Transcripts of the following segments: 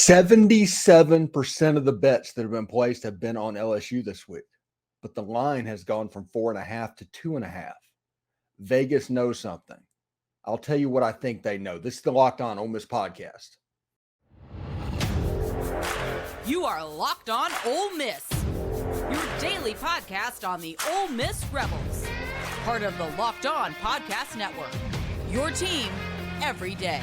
77% of the bets that have been placed have been on LSU this week, but the line has gone from 4.5 to 2.5. Vegas knows something. I'll tell you what I think they know. This is the Locked On Ole Miss podcast. You are Locked On Ole Miss, your daily podcast on the Ole Miss Rebels, part of the Locked On Podcast Network, your team every day.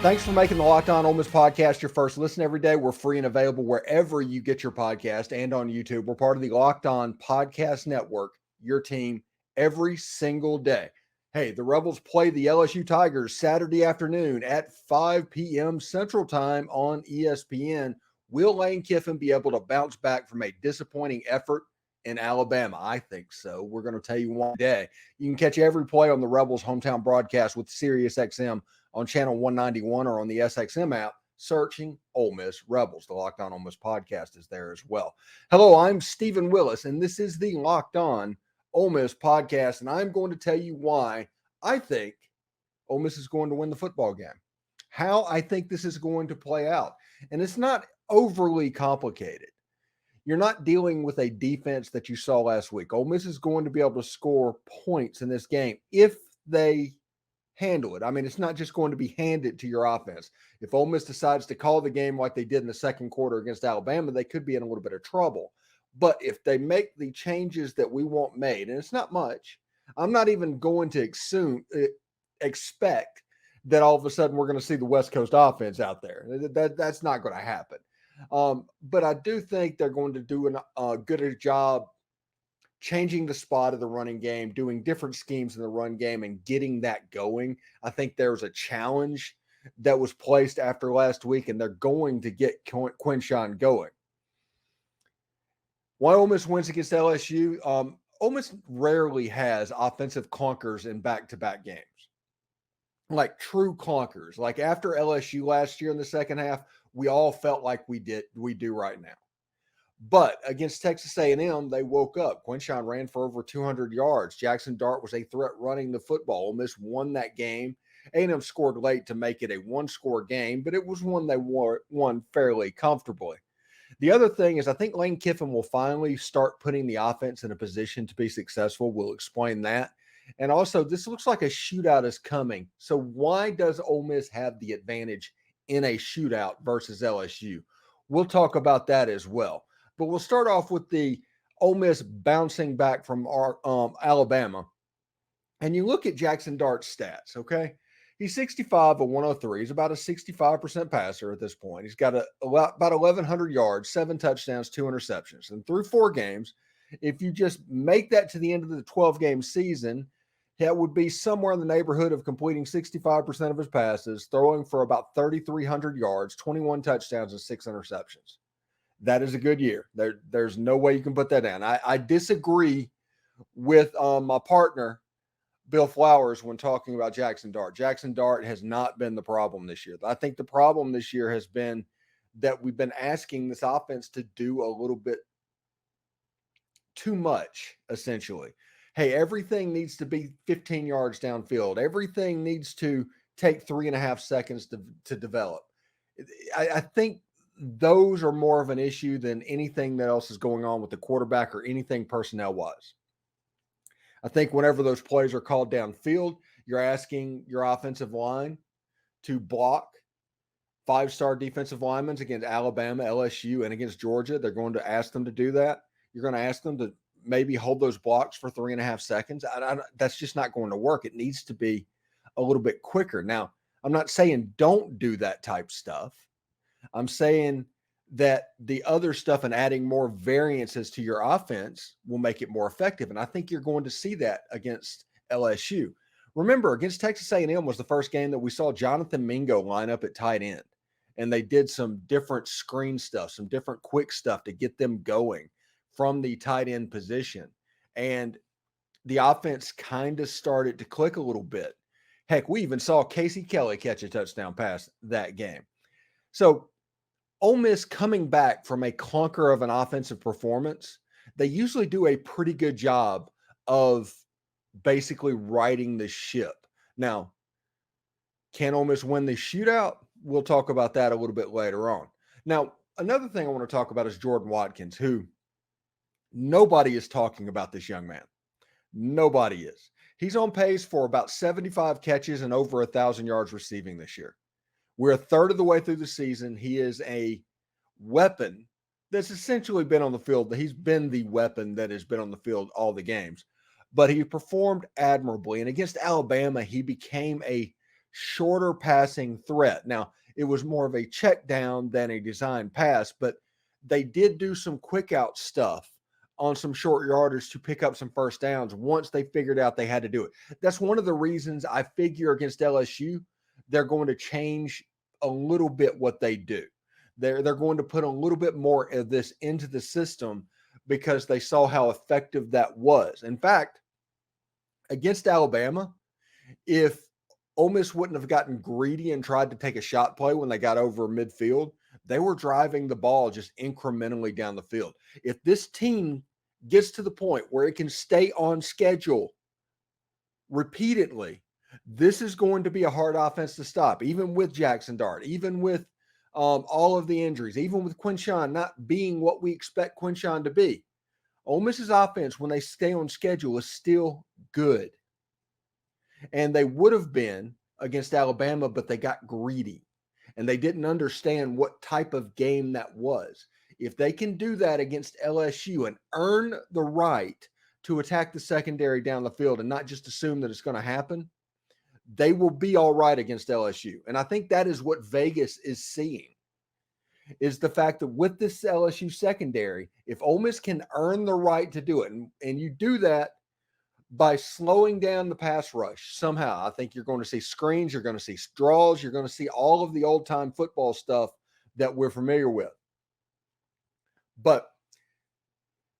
Thanks for making the Locked On Ole Miss podcast your first listen every day. We're free and available wherever you get your podcast and on YouTube. We're part of the Locked On Podcast Network, your team every single day. Hey, the Rebels play the LSU Tigers Saturday afternoon at 5 p.m. Central Time on ESPN. Will Lane Kiffin be able to bounce back from a disappointing effort in Alabama? I think so. We're going to tell you one day. You can catch every play on the Rebels hometown broadcast with SiriusXM on channel 191 or on the SXM app, searching Ole Miss Rebels. The Locked On Ole Miss podcast is there as well. Hello, I'm Stephen Willis, and this is the Locked On Ole Miss podcast, and I'm going to tell you why I think Ole Miss is going to win the football game, how I think this is going to play out. And it's not overly complicated. You're not dealing with a defense that you saw last week. Ole Miss is going to be able to score points in this game if they handle it. I mean, it's not just going to be handed to your offense. If Ole Miss decides to call the game like they did in the second quarter against Alabama, they could be in a little bit of trouble. But if they make the changes that we want made, and it's not much, I'm not even going to expect that all of a sudden we're going to see the West Coast offense out there. That's not going to happen. But I do think they're going to do a good job changing the spot of the running game, doing different schemes in the run game and getting that going. I think there was a challenge that was placed after last week, and they're going to get Quinshon going. Why Ole Miss wins against LSU? Ole Miss rarely has offensive clunkers in back-to-back games. Like true clunkers. Like after LSU last year in the second half, we all felt like we do right now. But against Texas A&M, they woke up. Quinshon ran for over 200 yards. Jaxson Dart was a threat running the football. Ole Miss won that game. A&M scored late to make it a one-score game, but it was one they won fairly comfortably. The other thing is I think Lane Kiffin will finally start putting the offense in a position to be successful. We'll explain that. And also, this looks like a shootout is coming. So why does Ole Miss have the advantage in a shootout versus LSU? We'll talk about that as well. But we'll start off with the Ole Miss bouncing back from our Alabama. And you look at Jaxson Dart's stats, okay? He's 65 of 103. He's about a 65% passer at this point. He's got about 1,100 yards, 7 touchdowns, 2 interceptions. And through 4 games, if you just make that to the end of the 12-game season, that would be somewhere in the neighborhood of completing 65% of his passes, throwing for about 3,300 yards, 21 touchdowns, and 6 interceptions. That is a good year. There's no way you can put that down. I disagree with my partner, Bill Flowers, when talking about Jaxson Dart. Jaxson Dart has not been the problem this year. I think the problem this year has been that we've been asking this offense to do a little bit too much, essentially. Hey, everything needs to be 15 yards downfield. Everything needs to take 3.5 seconds to develop. I think those are more of an issue than anything that else is going on with the quarterback or anything personnel-wise. I think whenever those plays are called downfield, you're asking your offensive line to block 5-star defensive linemen against Alabama, LSU, and against Georgia. They're going to ask them to do that. You're going to ask them to maybe hold those blocks for 3.5 seconds. That's just not going to work. It needs to be a little bit quicker. Now, I'm not saying don't do that type stuff. I'm saying that the other stuff and adding more variances to your offense will make it more effective. And I think you're going to see that against LSU. Remember, against Texas A&M was the first game that we saw Jonathan Mingo line up at tight end. And they did some different screen stuff, some different quick stuff to get them going from the tight end position. And the offense kind of started to click a little bit. Heck, we even saw Casey Kelly catch a touchdown pass that game. So Ole Miss coming back from a clunker of an offensive performance, they usually do a pretty good job of basically righting the ship. Now, can Ole Miss win the shootout? We'll talk about that a little bit later on. Now, another thing I want to talk about is Jordan Watkins, who nobody is talking about this young man. Nobody is. He's on pace for about 75 catches and over 1,000 yards receiving this year. We're a third of the way through the season. He is a weapon that's essentially been on the field. He's been the weapon that has been on the field all the games, but he performed admirably. And against Alabama, he became a shorter passing threat. Now, it was more of a check down than a designed pass, but they did do some quick out stuff on some short yardage to pick up some first downs once they figured out they had to do it. That's one of the reasons I figure against LSU, they're going to change a little bit what they do. They're going to put a little bit more of this into the system because they saw how effective that was. In fact, against Alabama, if Ole Miss wouldn't have gotten greedy and tried to take a shot play when they got over midfield, they were driving the ball just incrementally down the field. If this team gets to the point where it can stay on schedule repeatedly, this is going to be a hard offense to stop, even with Jaxson Dart, even with all of the injuries, even with Quinshon not being what we expect Quinshon to be. Ole Miss's offense, when they stay on schedule, is still good. And they would have been against Alabama, but they got greedy and they didn't understand what type of game that was. If they can do that against LSU and earn the right to attack the secondary down the field and not just assume that it's going to happen, they will be all right against LSU. And I think that is what Vegas is seeing, is the fact that with this LSU secondary, if Ole Miss can earn the right to do it, and you do that by slowing down the pass rush somehow, I think you're going to see screens, you're going to see draws, you're going to see all of the old-time football stuff that we're familiar with. But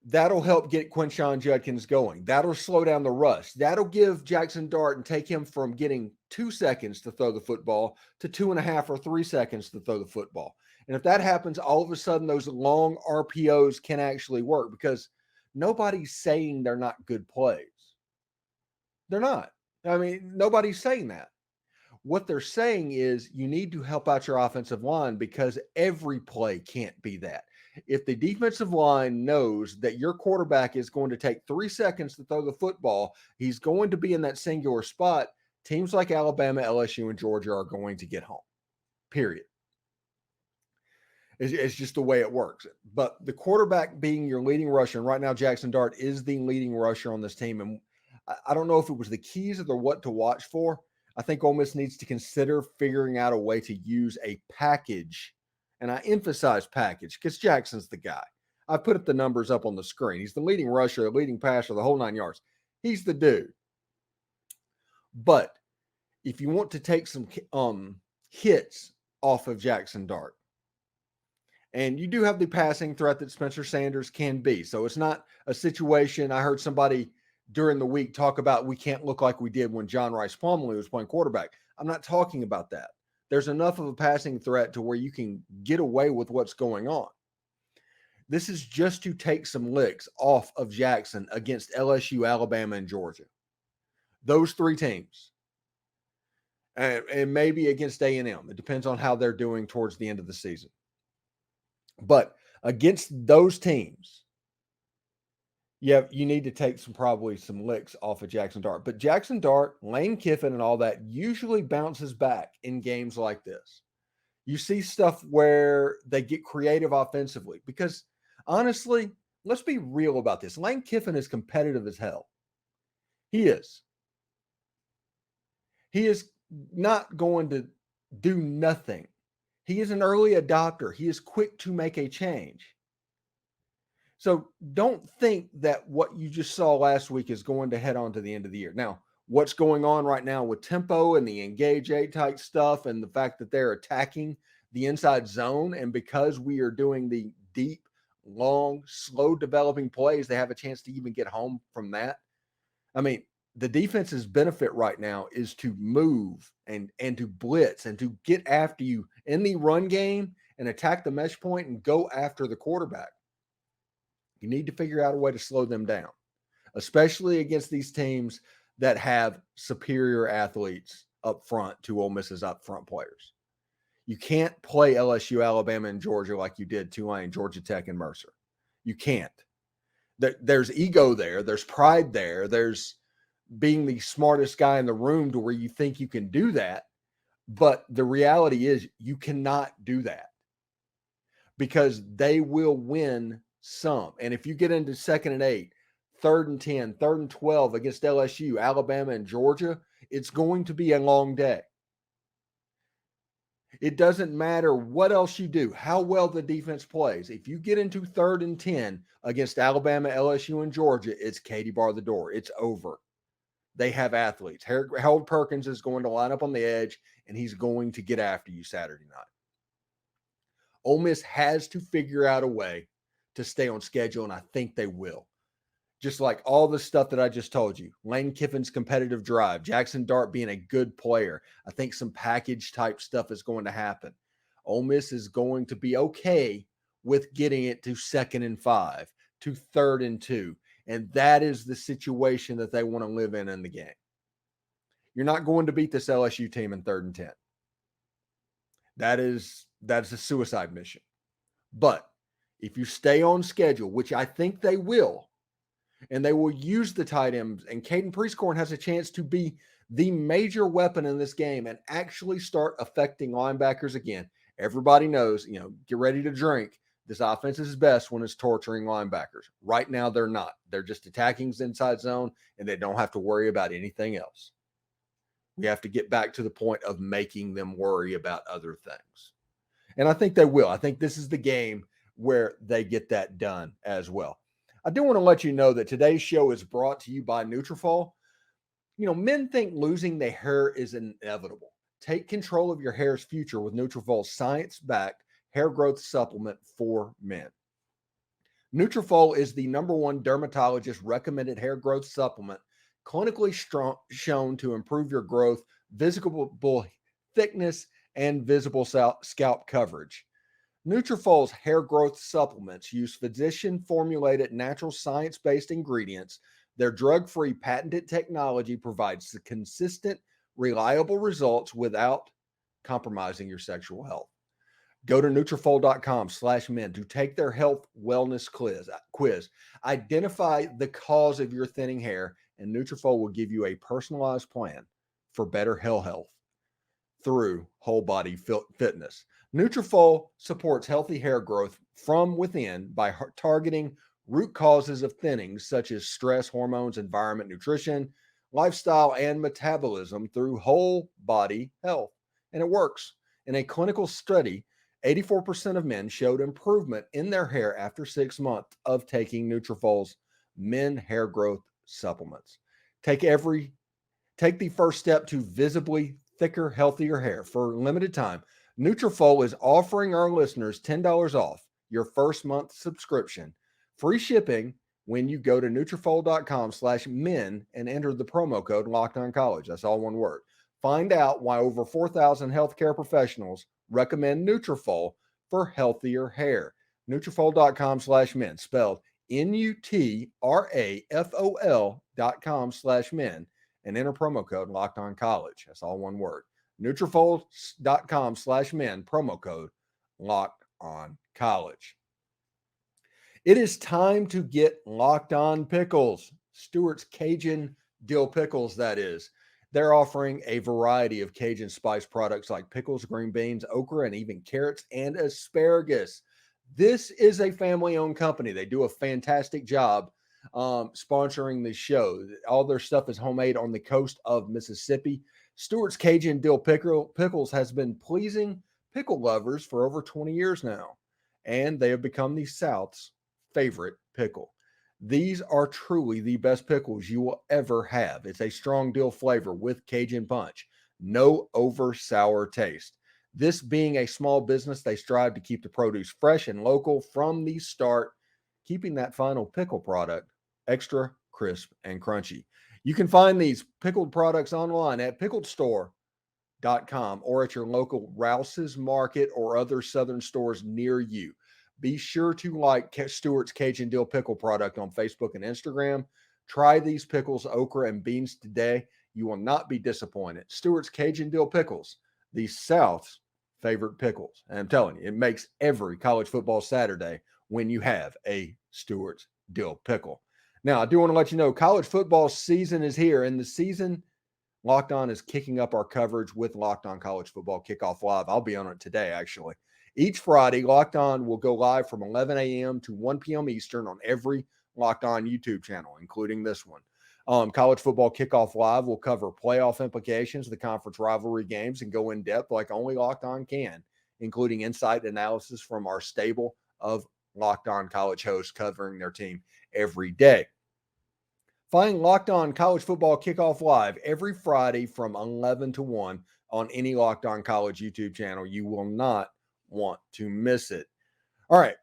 that'll help get Quinshon Judkins going. That'll slow down the rush. That'll give Jaxson Dart and take him from getting 2 seconds to throw the football to 2.5 or 3 seconds to throw the football. And if that happens, all of a sudden those long RPOs can actually work, because nobody's saying they're not good plays. They're not. I mean, nobody's saying that. What they're saying is you need to help out your offensive line, because every play can't be that. If the defensive line knows that your quarterback is going to take 3 seconds to throw the football, he's going to be in that singular spot, teams like Alabama, LSU, and Georgia are going to get home. Period. It's just the way it works. But the quarterback being your leading rusher, and right now Jaxson Dart is the leading rusher on this team. And I don't know if it was the keys or the what to watch for. I think Ole Miss needs to consider figuring out a way to use a package. And I emphasize package because Jackson's the guy. I put up the numbers up on the screen. He's the leading rusher, the leading passer, the whole 9 yards. He's the dude. But if you want to take some hits off of Jaxson Dart, and you do have the passing threat that Spencer Sanders can be. So it's not a situation. I heard somebody during the week talk about we can't look like we did when John Rice Plumlee was playing quarterback. I'm not talking about that. There's enough of a passing threat to where you can get away with what's going on. This is just to take some licks off of Jaxson against LSU, Alabama, and Georgia. Those 3 teams. And maybe against A&M. It depends on how they're doing towards the end of the season. But against those teams, you need to take probably some licks off of Jaxson Dart. But Jaxson Dart, Lane Kiffin, and all that usually bounces back in games like this. You see stuff where they get creative offensively. Because honestly, let's be real about this. Lane Kiffin is competitive as hell. He is. He is not going to do nothing. He is an early adopter. He is quick to make a change. So don't think that what you just saw last week is going to head on to the end of the year. Now, what's going on right now with tempo and the engage 8 type stuff and the fact that they're attacking the inside zone, and because we are doing the deep, long, slow developing plays, they have a chance to even get home from that. I mean, the defense's benefit right now is to move and to blitz and to get after you in the run game and attack the mesh point and go after the quarterback. You need to figure out a way to slow them down, especially against these teams that have superior athletes up front to Ole Miss's up front players. You can't play LSU, Alabama, and Georgia like you did Tulane, Georgia Tech, and Mercer. You can't. There's ego there. There's pride there. There's being the smartest guy in the room to where you think you can do that. But the reality is you cannot do that because they will win some. And if you get into 2nd and 8, 3rd and 10, 3rd and 12 against LSU, Alabama, and Georgia, it's going to be a long day. It doesn't matter what else you do, how well the defense plays. If you get into 3rd and 10 against Alabama, LSU, and Georgia, it's Katie bar the door. It's over. They have athletes. Harold Perkins is going to line up on the edge, and he's going to get after you Saturday night. Ole Miss has to figure out a way to stay on schedule, and I think they will. Just like all the stuff that I just told you, Lane Kiffin's competitive drive, Jaxson Dart being a good player. I think some package type stuff is going to happen. Ole Miss is going to be okay with getting it to 2nd and 5, to 3rd and 2. And that is the situation that they want to live in the game. You're not going to beat this LSU team in 3rd and 10. That's a suicide mission. But if you stay on schedule, which I think they will, and they will use the tight ends, and Caden Prieskorn has a chance to be the major weapon in this game and actually start affecting linebackers again. Everybody knows, get ready to drink. This offense is best when it's torturing linebackers. Right now, they're not. They're just attacking the inside zone, and they don't have to worry about anything else. We have to get back to the point of making them worry about other things. And I think they will. I think this is the game where they get that done as well. I do want to let you know that today's show is brought to you by Nutrafol. Men think losing their hair is inevitable. Take control of your hair's future with Nutrafol's science-backed hair growth supplement for men. Nutrafol is the #1 dermatologist recommended hair growth supplement, clinically shown to improve your growth, visible thickness, and visible scalp coverage. Nutrafol's hair growth supplements use physician-formulated natural science-based ingredients. Their drug-free patented technology provides the consistent, reliable results without compromising your sexual health. Go to Nutrafol.com/men to take their health wellness quiz. Identify the cause of your thinning hair, and Nutrafol will give you a personalized plan for better hair health through whole body fitness. Nutrafol supports healthy hair growth from within by targeting root causes of thinning, such as stress, hormones, environment, nutrition, lifestyle, and metabolism through whole body health. And it works. In a clinical study, 84% of men showed improvement in their hair after 6 months of taking Nutrafol's men hair growth supplements. Take the first step to visibly thicker, healthier hair. For a limited time, Nutrafol is offering our listeners $10 off your first month subscription, free shipping when you go to Nutrafol.com/men and enter the promo code LockedOnCollege. That's all one word. Find out why over 4,000 healthcare professionals recommend Nutrafol for healthier hair. Nutrafol.com/men, spelled Nutrafol.com/men, and enter promo code LockedOnCollege. That's all one word. Nutrafol.com/men, promo code LockedOnCollege. It is time to get Locked On Pickles. Stewart's Cajun Dill Pickles, that is. They're offering a variety of Cajun spice products like pickles, green beans, okra, and even carrots and asparagus. This is a family-owned company. They do a fantastic job sponsoring the show. All their stuff is homemade on the coast of Mississippi. Stewart's Cajun Dill Pickles has been pleasing pickle lovers for over 20 years now, and they have become the South's favorite pickle. These are truly the best pickles you will ever have. It's a strong dill flavor with Cajun punch. No over sour taste. This being a small business, they strive to keep the produce fresh and local from the start, keeping that final pickle product extra crisp and crunchy. You can find these pickled products online at pickledstore.com or at your local Rouse's Market or other Southern stores near you. Be sure to like Stewart's Cajun Dill Pickle product on Facebook and Instagram. Try these pickles, okra, and beans today. You will not be disappointed. Stewart's Cajun Dill Pickles, the South's favorite pickles. And I'm telling you, it makes every college football Saturday when you have a Stewart's Dill Pickle. Now, I do want to let you know, college football season is here, and the season Locked On is kicking up our coverage with Locked On College Football Kickoff Live. I'll be on it today, actually. Each Friday, Locked On will go live from 11 a.m. to 1 p.m. Eastern on every Locked On YouTube channel, including this one. College Football Kickoff Live will cover playoff implications, the conference rivalry games, and go in depth like only Locked On can, including insight analysis from our stable of Locked On college hosts covering their team every day. Find Locked On College Football Kickoff Live every Friday from 11 to 1 on any Locked On College YouTube channel. You will not want to miss it. All right,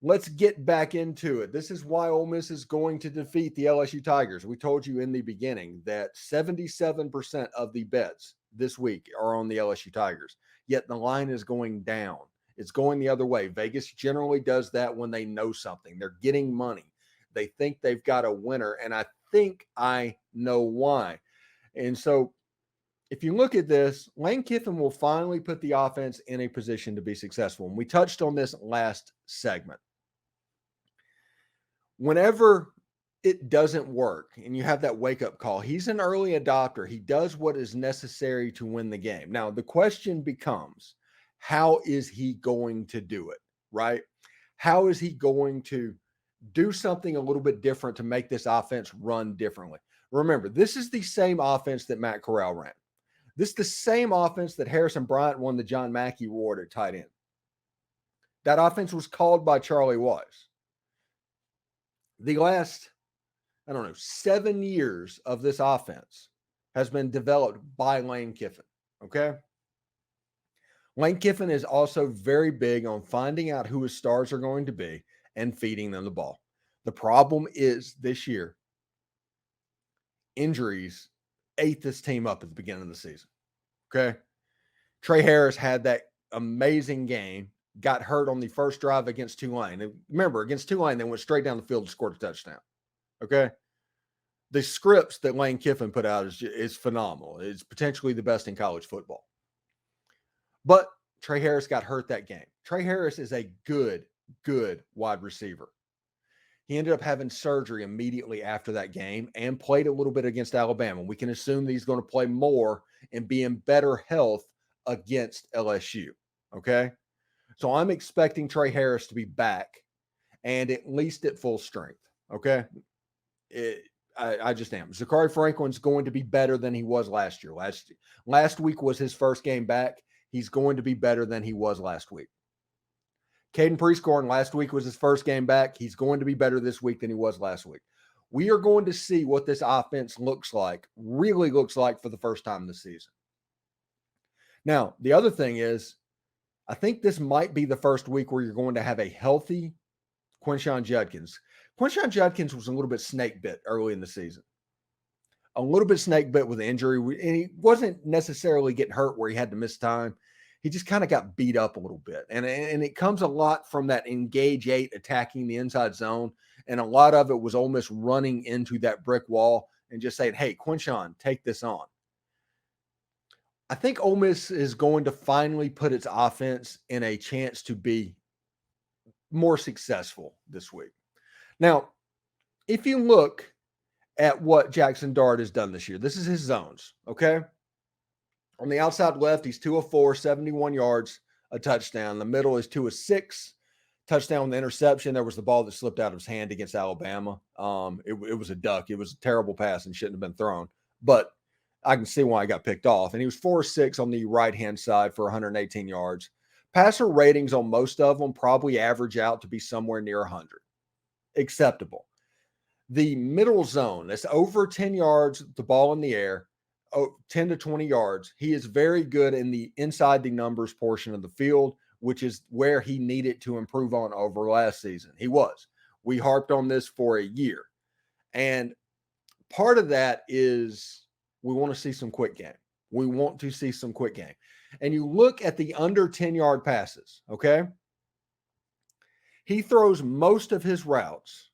let's get back into it. This is why Ole Miss is going to defeat the LSU Tigers. We told you in the beginning that 77% of the bets this week are on the LSU Tigers, yet the line is going down. It's going the other way. Vegas generally does that when they know something. They're getting money. They think they've got a winner, and I think I know why. And so if you look at this, Lane Kiffin will finally put the offense in a position to be successful. And we touched on this last segment. Whenever it doesn't work and you have that wake-up call, he's an early adopter. He does what is necessary to win the game. Now, the question becomes, how is he going to do it, right? How is he going to do something a little bit different to make this offense run differently? Remember, this is the same offense that Matt Corral ran. This is the same offense that Harrison Bryant won the John Mackey Award at tight end. That offense was called by Charlie Wise. The last, 7 years of this offense has been developed by Lane Kiffin, okay? Lane Kiffin is also very big on finding out who his stars are going to be and feeding them the ball. The problem is this year, injuries ate this team up at the beginning of the season. Okay. Tre Harris had that amazing game, got hurt on the first drive against Tulane. And remember, against Tulane, they went straight down the field and scored a touchdown. Okay. The scripts that Lane Kiffin put out is phenomenal. It's potentially the best in college football. But Tre Harris got hurt that game. Tre Harris is a good wide receiver. He ended up having surgery immediately after that game and played a little bit against Alabama. We can assume that he's going to play more and be in better health against LSU. Okay. So I'm expecting Tre Harris to be back and at least at full strength. Okay. I just am. Zakhari Franklin's going to be better than he was last year. Last week was his first game back. He's going to be better than he was last week. Caden Prieskorn last week was his first game back. He's going to be better this week than he was last week. We are going to see what this offense really looks like for the first time this season. Now, the other thing is, I think this might be the first week where you're going to have a healthy Quinshon Judkins. Quinshon Judkins was a little bit snake bit early in the season. A little bit snake bit with injury. And he wasn't necessarily getting hurt where he had to miss time. He just kind of got beat up a little bit. And it comes a lot from that engage 8 attacking the inside zone. And a lot of it was Ole Miss running into that brick wall and just saying, hey, Quinshon, take this on. I think Ole Miss is going to finally put its offense in a chance to be more successful this week. Now, if you look at what Jaxson Dart has done this year, this is his zones, okay? On the outside left, he's 2 of 4, 71 yards, a touchdown. The middle is 2 of 6, touchdown with the interception. There was the ball that slipped out of his hand against Alabama. It was a duck. It was a terrible pass and shouldn't have been thrown. But I can see why I got picked off. And he was 4 of 6 on the right-hand side for 118 yards. Passer ratings on most of them probably average out to be somewhere near 100. Acceptable. The middle zone, that's over 10 yards, the ball in the air, 10 to 20 yards. He is very good in the inside the numbers portion of the field, which is where he needed to improve on over last season. He was. We harped on this for a year. And part of that is we want to see some quick game. We want to see some quick game. And you look at the under 10-yard passes, okay? He throws most of his routes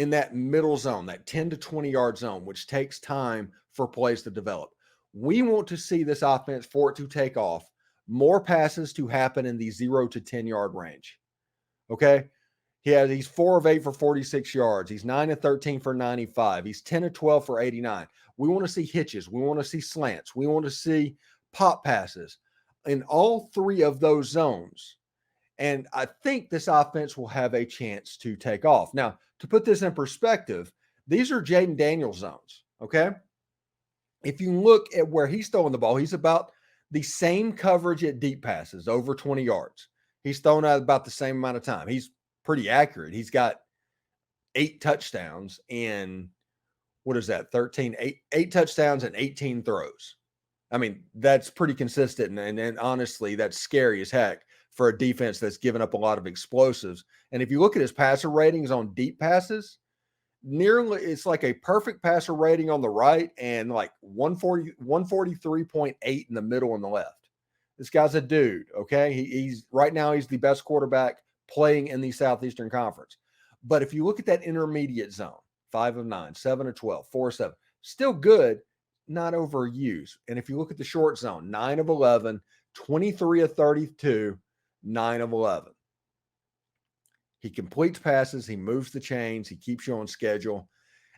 in that middle zone, that 10 to 20-yard zone, which takes time for plays to develop. We want to see this offense, for it to take off, more passes to happen in the 0 to 10-yard range. Okay? He's 4 of 8 for 46 yards. He's 9 of 13 for 95. He's 10 of 12 for 89. We want to see hitches. We want to see slants. We want to see pop passes in all three of those zones. And I think this offense will have a chance to take off. Now, to put this in perspective, these are Jaden Daniels zones, okay? If you look at where he's throwing the ball, he's about the same coverage at deep passes, over 20 yards. He's thrown out about the same amount of time. He's pretty accurate. He's got 8 touchdowns in, what is that, 13, 8 touchdowns and 18 throws. I mean, that's pretty consistent. And honestly, that's scary as heck for a defense that's given up a lot of explosives. And if you look at his passer ratings on deep passes, nearly, it's like a perfect passer rating on the right and like 143.8 in the middle and the left. This guy's a dude, okay? He's right now, he's the best quarterback playing in the Southeastern Conference. But if you look at that intermediate zone, 5 of 9, 7 of 12, 4 of 7, still good, not overused. And if you look at the short zone, 9 of 11, 23 of 32, 9 of 11. He completes passes, he moves the chains, he keeps you on schedule,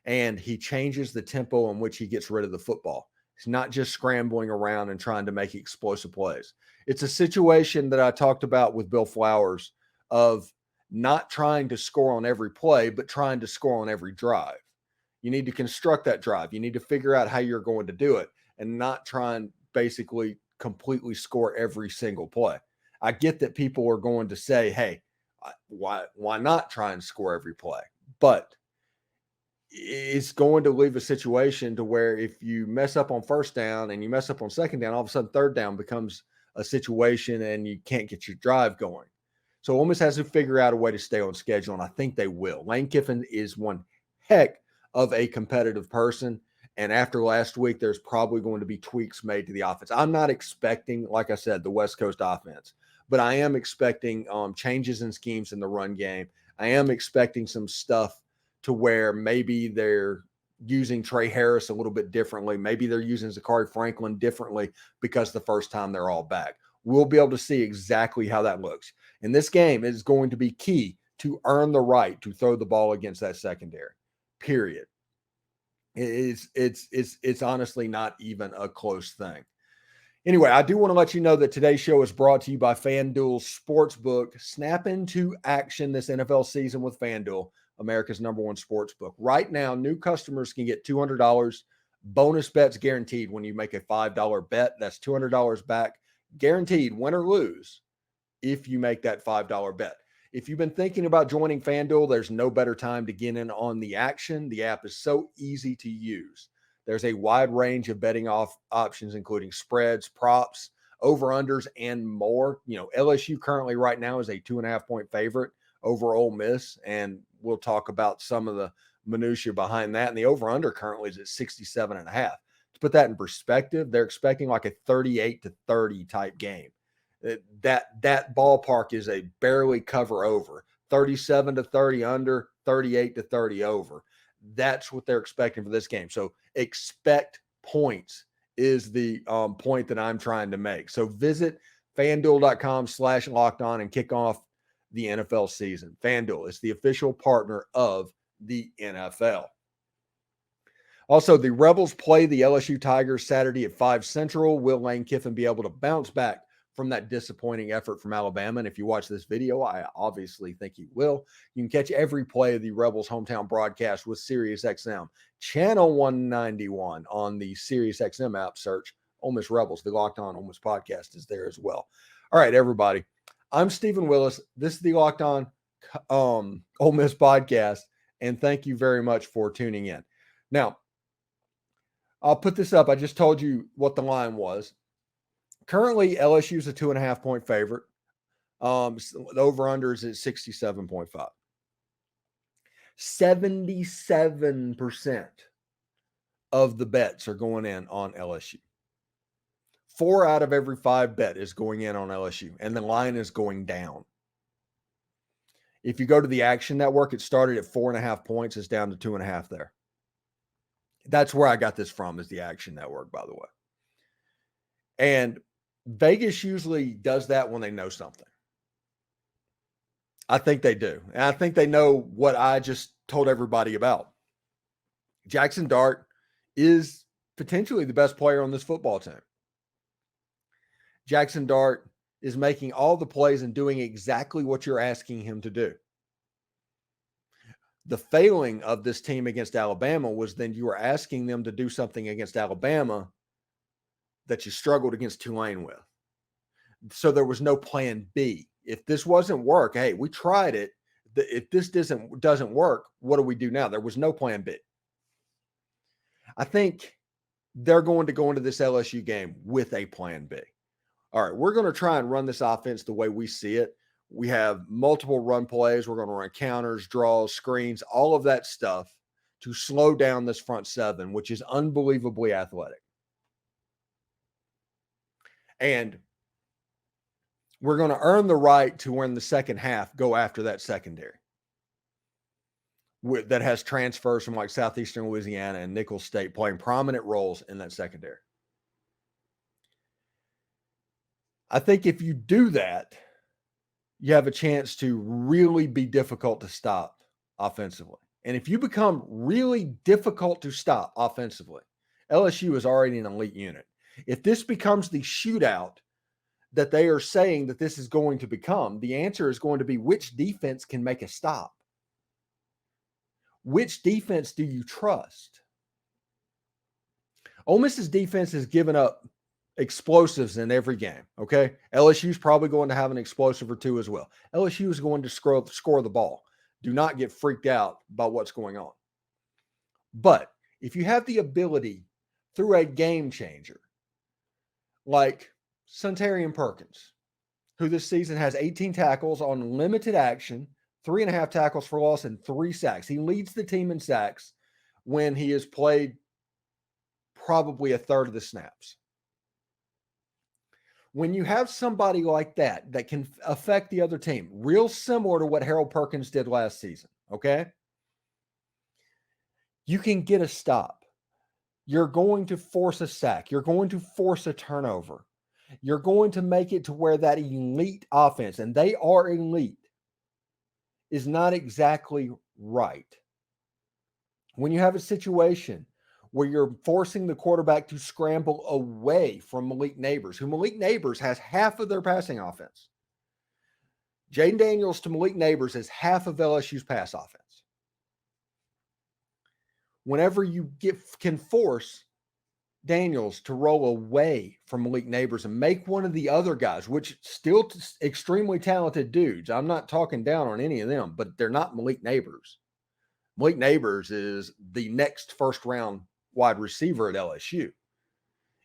and he changes the tempo in which he gets rid of the football. He's not just scrambling around and trying to make explosive plays. It's a situation that I talked about with Bill Flowers of not trying to score on every play, but trying to score on every drive. You need to construct that drive. You need to figure out how you're going to do it and not try and basically completely score every single play. I get that people are going to say, hey, why not try and score every play? But it's going to leave a situation to where if you mess up on first down and you mess up on second down, all of a sudden third down becomes a situation and you can't get your drive going. So Ole Miss has to figure out a way to stay on schedule, and I think they will. Lane Kiffin is one heck of a competitive person, and after last week, there's probably going to be tweaks made to the offense. I'm not expecting, like I said, the West Coast offense, but I am expecting changes in schemes in the run game. I am expecting some stuff to where maybe they're using Tre Harris a little bit differently. Maybe they're using Zakhari Franklin differently because the first time they're all back. We'll be able to see exactly how that looks. And this game is going to be key to earn the right to throw the ball against that secondary, period. It's honestly not even a close thing. Anyway, I do want to let you know that today's show is brought to you by FanDuel Sportsbook. Snap into action this NFL season with FanDuel, America's #1 sportsbook. Right now, new customers can get $200 bonus bets guaranteed when you make a $5 bet. That's $200 back, guaranteed, win or lose, if you make that $5 bet. If you've been thinking about joining FanDuel, there's no better time to get in on the action. The app is so easy to use. There's a wide range of betting options, including spreads, props, over-unders, and more. You know, LSU currently right now is a 2.5-point favorite over Ole Miss, and we'll talk about some of the minutia behind that. And the over-under currently is at 67.5. To put that in perspective, they're expecting like a 38-30 type game. That ballpark is a barely cover over. 37-30 under, 38-30 over. That's what they're expecting for this game. So expect points is the point that I'm trying to make. So visit FanDuel.com/lockedon and kick off the NFL season. FanDuel is the official partner of the NFL. Also, the Rebels play the LSU Tigers Saturday at 5 Central. Will Lane Kiffin be able to bounce back from that disappointing effort from Alabama? And if you watch this video, I obviously think he will. You can catch every play of the Rebels hometown broadcast with SiriusXM, channel 191 on the SiriusXM app. Search Ole Miss Rebels. The Locked On Ole Miss podcast is there as well. All right, everybody. I'm Stephen Willis. This is the Locked On Ole Miss podcast, and thank you very much for tuning in. Now, I'll put this up. I just told you what the line was. Currently, LSU is a 2.5-point favorite. The over-under is at 67.5. 77% of the bets are going in on LSU. 4 out of every 5 bet is going in on LSU, and the line is going down. If you go to the Action Network, it started at 4.5 points. It's down to 2.5 there. That's where I got this from, is the Action Network, by the way. And Vegas usually does that when they know something. I think they do. And I think they know what I just told everybody about. Jaxson Dart is potentially the best player on this football team. Jaxson Dart is making all the plays and doing exactly what you're asking him to do. The failing of this team against Alabama was then you were asking them to do something against Alabama that you struggled against Tulane with. So there was no plan B. If this wasn't work, hey, we tried it. If this doesn't work, what do we do now? There was no plan B. I think they're going to go into this LSU game with a plan B. All right, we're going to try and run this offense the way we see it. We have multiple run plays. We're going to run counters, draws, screens, all of that stuff to slow down this front seven, which is unbelievably athletic. And we're going to earn the right to, in the second half, go after that secondary that has transfers from like Southeastern Louisiana and Nicholls State playing prominent roles in that secondary. I think if you do that, you have a chance to really be difficult to stop offensively. And if you become really difficult to stop offensively, LSU is already an elite unit. If this becomes the shootout that they are saying that this is going to become, the answer is going to be which defense can make a stop. Which defense do you trust? Ole Miss's defense has given up explosives in every game, okay? LSU is probably going to have an explosive or two as well. LSU is going to score the ball. Do not get freaked out by what's going on. But if you have the ability through a game changer, like Sontarian Perkins, who this season has 18 tackles on limited action, 3.5 tackles for loss, and 3 sacks. He leads the team in sacks when he has played probably a third of the snaps. When you have somebody like that that can affect the other team, real similar to what Harold Perkins did last season, okay? You can get a stop. You're going to force a sack. You're going to force a turnover. You're going to make it to where that elite offense, and they are elite, is not exactly right. When you have a situation where you're forcing the quarterback to scramble away from Malik Neighbors, who Malik Neighbors has half of their passing offense. Jaden Daniels to Malik Neighbors is half of LSU's pass offense. Whenever you can force Daniels to roll away from Malik Neighbors and make one of the other guys, which still extremely talented dudes. I'm not talking down on any of them, but they're not Malik Neighbors. Malik Neighbors is the next first round wide receiver at LSU.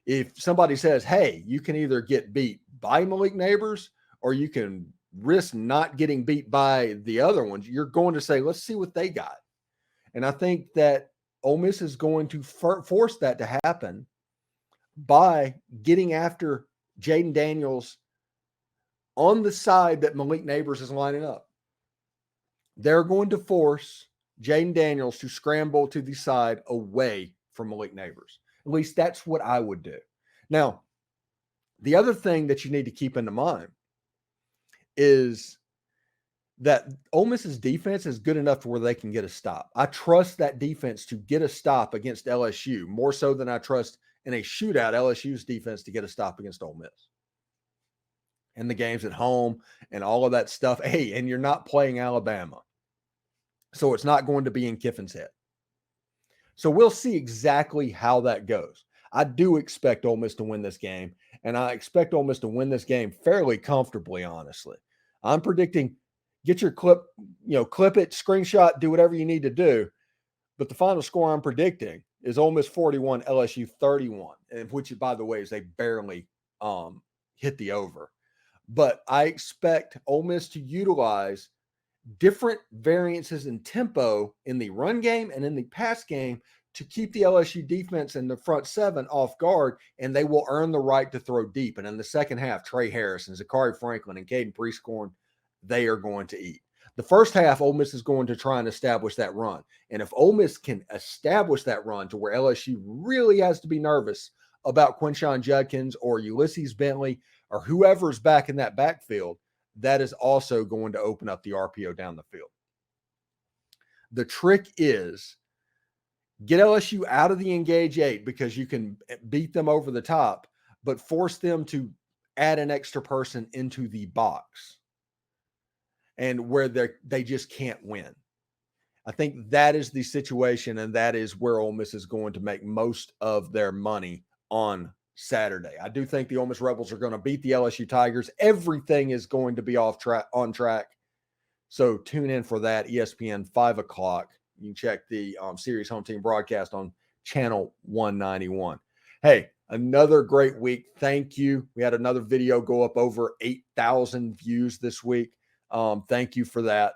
If somebody says, hey, you can either get beat by Malik Neighbors or you can risk not getting beat by the other ones, you're going to say, let's see what they got. And I think that Ole Miss is going to force that to happen by getting after Jaden Daniels on the side that Malik Neighbors is lining up. They're going to force Jaden Daniels to scramble to the side away from Malik Neighbors. At least that's what I would do. Now, the other thing that you need to keep in mind is that Ole Miss's defense is good enough to where they can get a stop. I trust that defense to get a stop against LSU more so than I trust in a shootout LSU's defense to get a stop against Ole Miss. And the games at home and all of that stuff. Hey, and you're not playing Alabama. So it's not going to be in Kiffin's head. So we'll see exactly how that goes. I do expect Ole Miss to win this game, and I expect Ole Miss to win this game fairly comfortably, honestly. I'm predicting get your clip it, screenshot, do whatever you need to do. But the final score I'm predicting is Ole Miss 41, LSU 31, and which, by the way, is they barely hit the over. But I expect Ole Miss to utilize different variances in tempo in the run game and in the pass game to keep the LSU defense and the front seven off guard, and they will earn the right to throw deep. And in the second half, Tre Harris and Zakhari Franklin and Caden Prieskorn, they are going to eat. The first half, Ole Miss is going to try and establish that run. And if Ole Miss can establish that run to where LSU really has to be nervous about Quinshon Judkins or Ulysses Bentley or whoever's back in that backfield, that is also going to open up the RPO down the field. The trick is get LSU out of the engage 8 because you can beat them over the top, but force them to add an extra person into the box and where they just can't win. I think that is the situation, and that is where Ole Miss is going to make most of their money on Saturday. I do think the Ole Miss Rebels are going to beat the LSU Tigers. Everything is going to be on track. So tune in for that. ESPN 5 o'clock. You can check the Series Home Team broadcast on channel 191. Hey, another great week. Thank you. We had another video go up over 8,000 views this week. Thank you for that.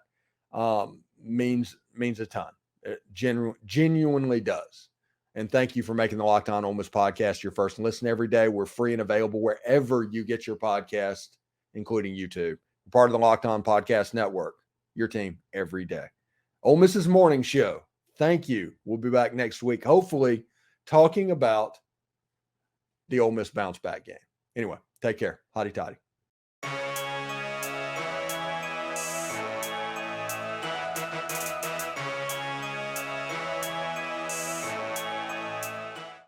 Means a ton. It genuinely does. And thank you for making the Locked On Ole Miss podcast your first listen every day. We're free and available wherever you get your podcast, including YouTube. We're part of the Locked On Podcast Network, your team every day. Ole Miss's morning show. Thank you. We'll be back next week, hopefully talking about the Ole Miss bounce back game. Anyway, take care. Hotty toddy.